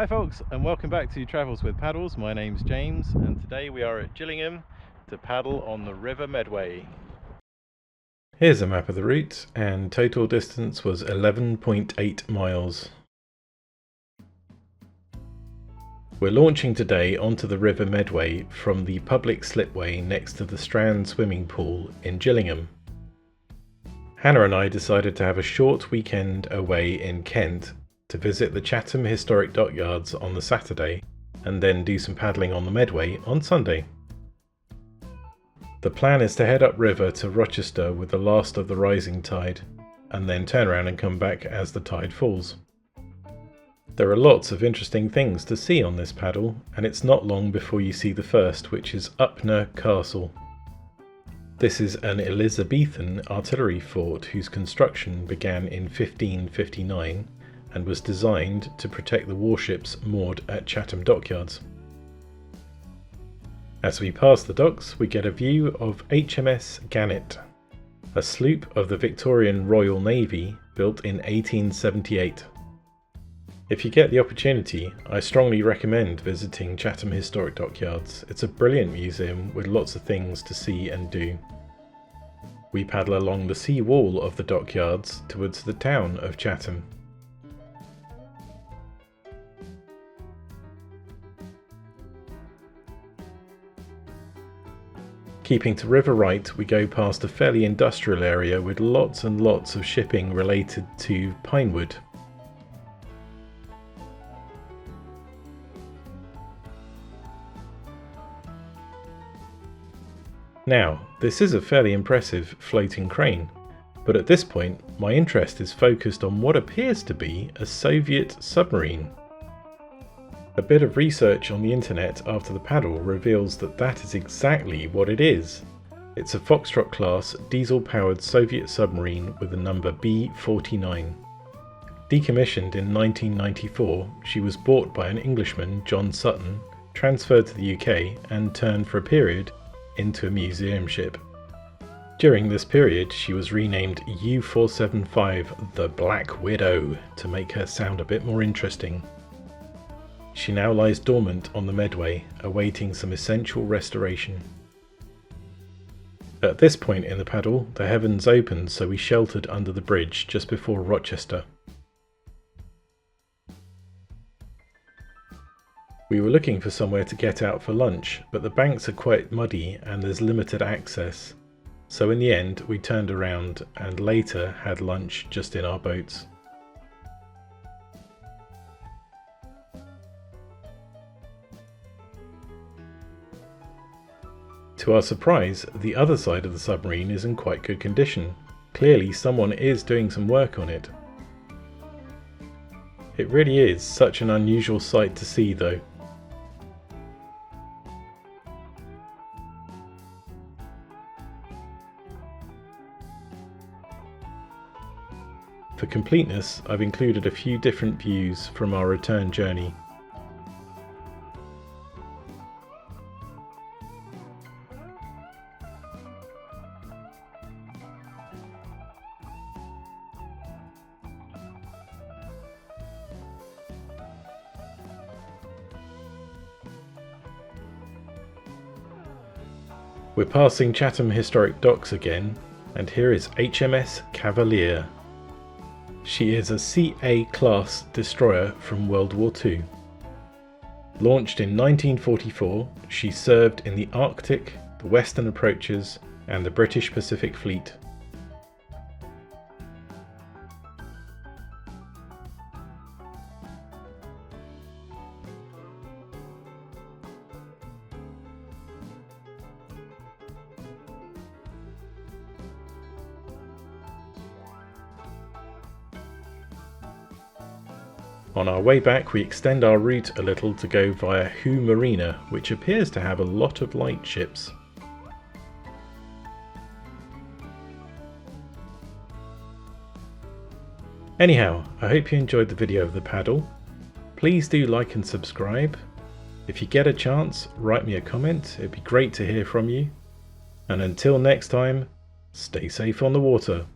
Hi folks, and welcome back to Travels with Paddles. My name's James, and today we are at Gillingham to paddle on the River Medway. Here's a map of the route, and total distance was 11.8 miles. We're launching today onto the River Medway from the public slipway next to the Strand swimming pool in Gillingham. Hannah and I decided to have a short weekend away in Kent to visit the Chatham Historic Dockyards on the Saturday and then do some paddling on the Medway on Sunday. The plan is to head upriver to Rochester with the last of the rising tide and then turn around and come back as the tide falls. There are lots of interesting things to see on this paddle, and it's not long before you see the first, which is Upnor Castle. This is an Elizabethan artillery fort whose construction began in 1559 and was designed to protect the warships moored at Chatham Dockyards. As we pass the docks, we get a view of HMS Gannet, a sloop of the Victorian Royal Navy built in 1878. If you get the opportunity, I strongly recommend visiting Chatham Historic Dockyards. It's a brilliant museum with lots of things to see and do. We paddle along the sea wall of the dockyards towards the town of Chatham. Keeping to river right, we go past a fairly industrial area with lots and lots of shipping related to pine wood. Now, this is a fairly impressive floating crane, but at this point my interest is focused on what appears to be a Soviet submarine. A bit of research on the internet after the paddle reveals that that is exactly what it is. It's a Foxtrot class diesel-powered Soviet submarine with the number B-49. Decommissioned in 1994, she was bought by an Englishman, John Sutton, transferred to the UK and turned for a period into a museum ship. During this period, she was renamed U-475 the Black Widow to make her sound a bit more interesting. She now lies dormant on the Medway, awaiting some essential restoration. At this point in the paddle, the heavens opened, so we sheltered under the bridge just before Rochester. We were looking for somewhere to get out for lunch, but the banks are quite muddy and there's limited access, so in the end we turned around and later had lunch just in our boats. To our surprise, the other side of the submarine is in quite good condition. Clearly someone is doing some work on it. It really is such an unusual sight to see though. For completeness, I've included a few different views from our return journey. We're passing Chatham Historic Docks again, and here is HMS Cavalier. She is a CA class destroyer from World War II. Launched in 1944, she served in the Arctic, the Western Approaches, and the British Pacific Fleet. On our way back, we extend our route a little to go via Hoo Marina, which appears to have a lot of lightships. Anyhow, I hope you enjoyed the video of the paddle. Please do like and subscribe. If you get a chance, write me a comment, it'd be great to hear from you. And until next time, stay safe on the water.